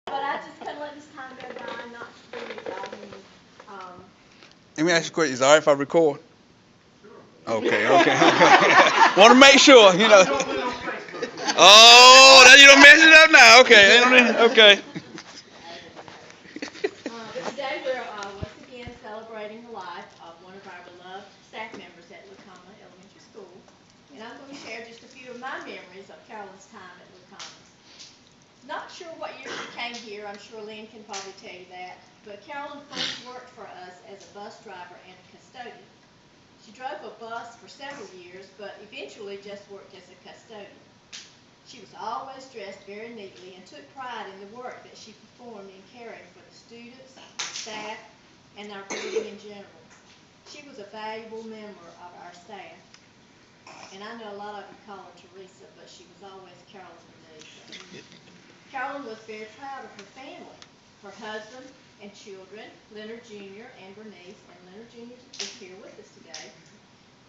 But I just couldn't let this time go by and not be with y'all. Let me ask you a question. Is it all right if I record? Okay, okay, okay. Want to make sure, you know. Oh, now you don't mess it up now. Okay, okay. But today we're once again celebrating the life of one of our beloved staff members at Lucama Elementary School. And I'm going to share just a few of my memories of Carolyn's time at Lucama. Not sure what year she came here. I'm sure Lynn can probably tell you that. But Carolyn first worked for us as a bus driver and a custodian. She drove a bus for several years, but eventually just worked as a custodian. She was always dressed very neatly and took pride in the work that she performed in caring for the students, staff, and our building in general. She was a valuable member of our staff. And I know a lot of you call her Teresa, but she was always Carolyn to me. So. Carolyn was very proud of her family, her husband and children, Leonard Jr. and Bernice, and Leonard Jr. is here with us today.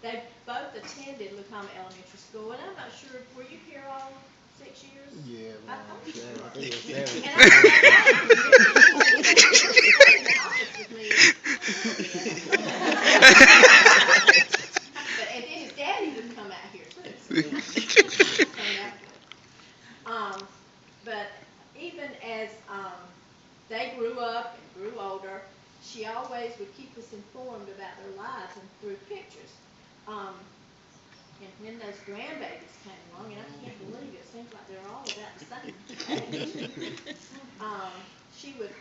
They both attended Lucama Elementary School, and I'm not sure, were you here all 6 years? Yeah, I thought you were. I think it was And and then his daddy would come out here too. But even as they grew up and grew older, she always would keep us informed about their lives and through pictures. And when those grandbabies came along, and I can't believe it seems like they're all about the same age, she would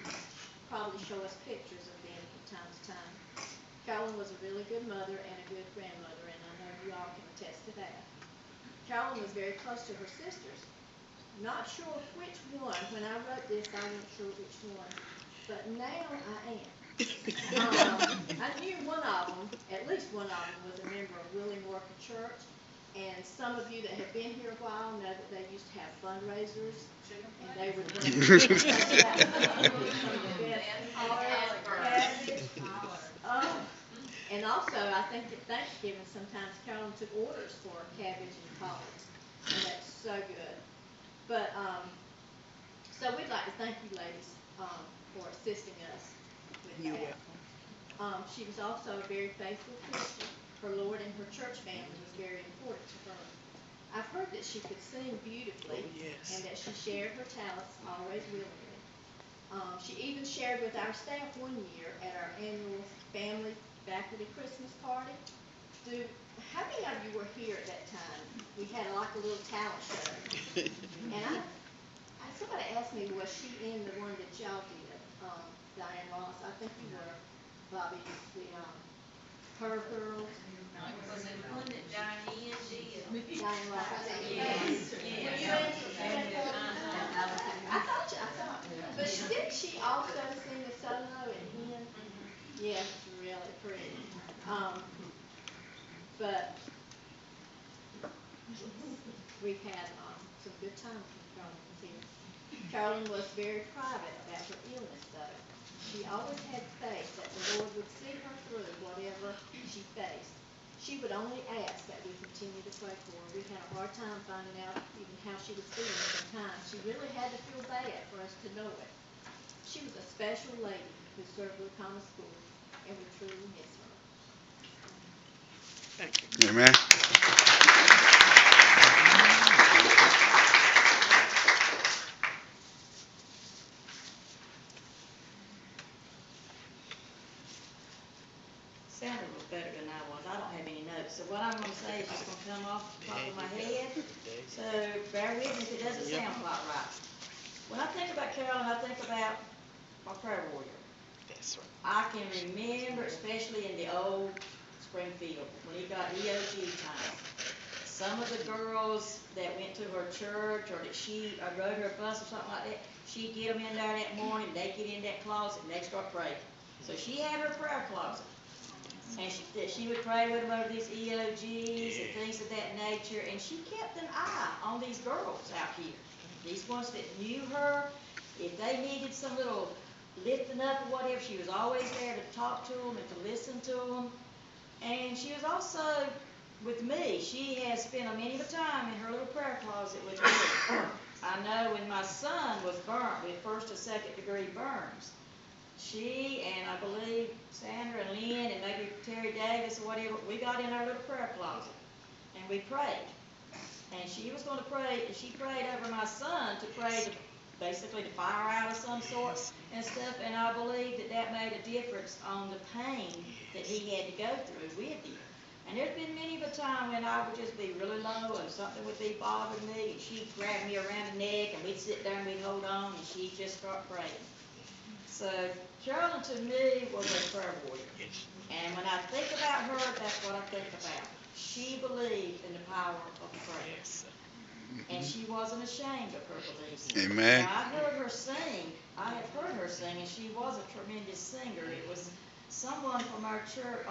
probably show us pictures of them from time to time. Carolyn was a really good mother and a good grandmother, and I know you all can attest to that. Carolyn was very close to her sisters. Not sure which one. When I wrote this, I wasn't sure which one, but now I am. I knew one of them, at least one of them, was a member of Willing Worker Church. And some of you that have been here a while know that they used to have fundraisers, and they would bring some of the best cabbage. And also, I think at Thanksgiving sometimes Carolyn took orders for cabbage and collards, and that's so good. But so we'd like to thank you, ladies, for assisting us with that. You're welcome. She was also a very faithful Christian. Her Lord and her church family was very important to her. I've heard that she could sing beautifully, and that she shared her talents always willingly. She even shared with our staff one year at our annual family faculty Christmas party. How many of you were here at that time? We had like a little talent show. And somebody asked me, was she in the one that y'all did? Diane Ross, I think you were. Bobby, the Curve Girls. Was it one that Diane did? Diane Ross. Yes. I thought. But she also sing a solo in hymn? Yes, it's really pretty. But we've had some good times with Carolyn here. Carolyn was very private about her illness, though. She always had faith that the Lord would see her through whatever she faced. She would only ask that we continue to pray for her. We had a hard time finding out even how she was feeling sometimes. She really had to feel bad for us to know it. She was a special lady who served Lucama School, and we truly miss her. Thank you. Amen. Sounded a little better than I was. I don't have any notes. So what I'm going to say is just going to come off the top of my head. So bear with me if it doesn't sound quite right. When I think about Carolyn, I think about my prayer warrior. That's right. I can remember, especially in the old Springfield, when he got EOG time. Some of the girls that went to her church or that she rode her bus or something like that, she'd get them in there that morning, they'd get in that closet and they'd start praying. So she had her prayer closet. And she would pray with them over these EOGs and things of that nature. And she kept an eye on these girls out here. These ones that knew her, if they needed some little lifting up or whatever, she was always there to talk to them and to listen to them. And she was also, with me, she has spent a many of a time in her little prayer closet with me. I know when my son was burnt with first or second degree burns, she and I believe Sandra and Lynn and maybe Terry Davis or whatever, we got in our little prayer closet and we prayed. And she was going to pray, and she prayed over my son to pray to basically to fire out of some sort and stuff. And I believe that that made a difference on the pain that he had to go through with him. And there's been many of a time when I would just be really low and something would be bothering me, and she'd grab me around the neck, and we'd sit there and we'd hold on, and she'd just start praying. So Carolyn to me was a prayer warrior. And when I think about her, that's what I think about. She believed in the power of prayer. And she wasn't ashamed of her beliefs. Amen. Now, I heard her sing. I have heard her sing, and she was a tremendous singer. It was someone from our church,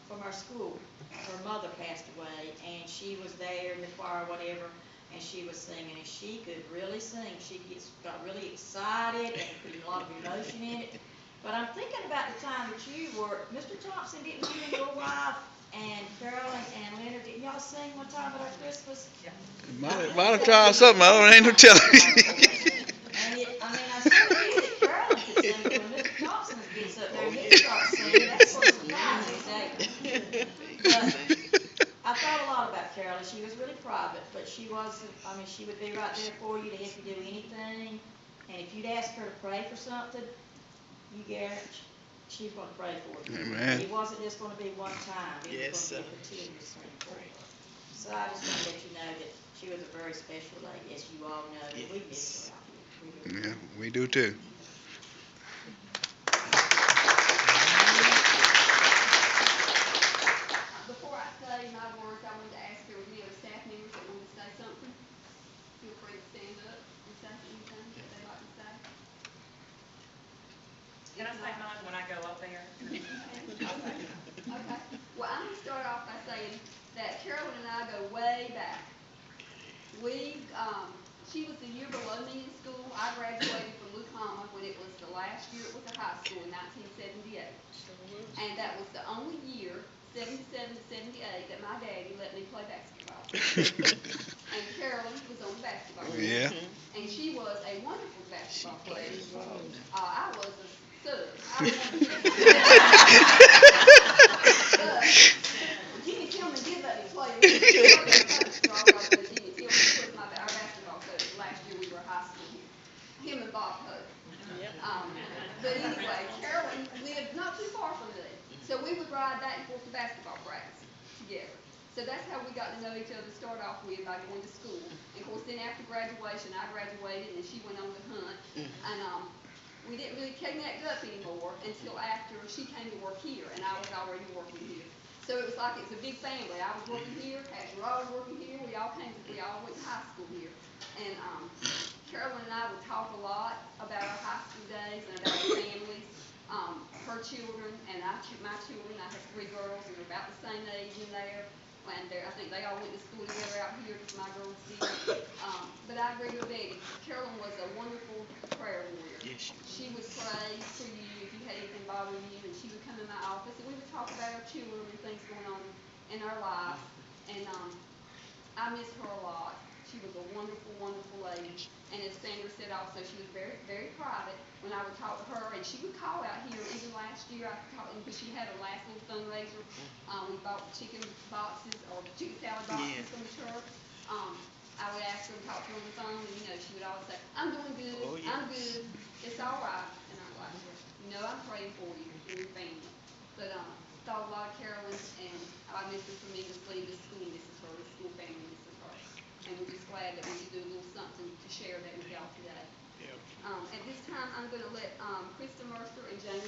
from our school. Her mother passed away, and she was there in the choir, whatever, and she was singing, and she could really sing. She got really excited and put a lot of emotion in it. But I'm thinking about the time that you were, Mr. Thompson, didn't you and your wife and Carolyn and Leonard, didn't y'all sing one time at our Christmas? Might have tried something. I don't ain't no telling. And I sure knew that Carolyn could sing, but when Mr. Thompson gets up there and he starts singing, that's sort of surprising, But I thought a lot about Carolyn. She was really private, but she was, she would be right there for you to help you do anything. And if you'd ask her to pray for something, you guarantee she's going to pray for you. Amen. It wasn't just going to be one time. It was going to be a continuous thing for her. So I just want to let you know that she was a very special lady, as you all know. And we miss her out here. Yeah, we do too. Before I say my words, I wanted to ask if there were any other staff members that wanted to say something. Feel free to stand up and say anything that they'd like to say. Can I say mine when I go up there? Okay. Well, I'm going to start off by saying that Carolyn and I go way back. She was the year below me in school. I graduated from Lucama when it was the last year it was a high school in 1978. And that was the only year, 77 to 78, that my daddy let me play basketball. And Carolyn was on the basketball team. Yeah. And she was a wonderful basketball player. I was a stud. I was Jimmy Tillman did let me play. Jimmy Tillman was our basketball coach last year we were high school here. Him and Bob Hope. But anyway, Carolyn lived not too far from me. So we would ride back and forth to basketball practice together. So that's how we got to know each other to start off with by going to school. And of course then after graduation I graduated and she went on to Hunt. And we didn't really connect up anymore until after she came to work here and I was already working here. So it was like it was a big family. I was working here, Pastor Roy was working here, we all went to high school here. And Carolyn and I would talk a lot about our high school days and about our families, her children and my children. I have 3 girls and they're about the same age in there. And I think they all went to school together out here because my girls did. But I agree with Betty. Carolyn was a wonderful prayer warrior. She would pray for you if you had anything bothering you, and she would come in my office and we would talk about our children and things going on in our lives. And I miss her a lot. She was a wonderful, wonderful lady. And as Sandra said also, she was very, very private when I would talk to her. And she would call out here, even last year, because she had her last little fundraiser. We bought chicken boxes or chicken salad boxes from the church. I would ask her to talk to her on the phone, and she would always say, "I'm doing good. I'm good. It's all right." And I'm like, I'm praying for you and your family. But thought a lot of Carolyn, and I miss her tremendously. The school misses her. The school family misses her. And we're just glad that we could do a little something to share that with y'all today. At this time, I'm going to let Krista Mercer and James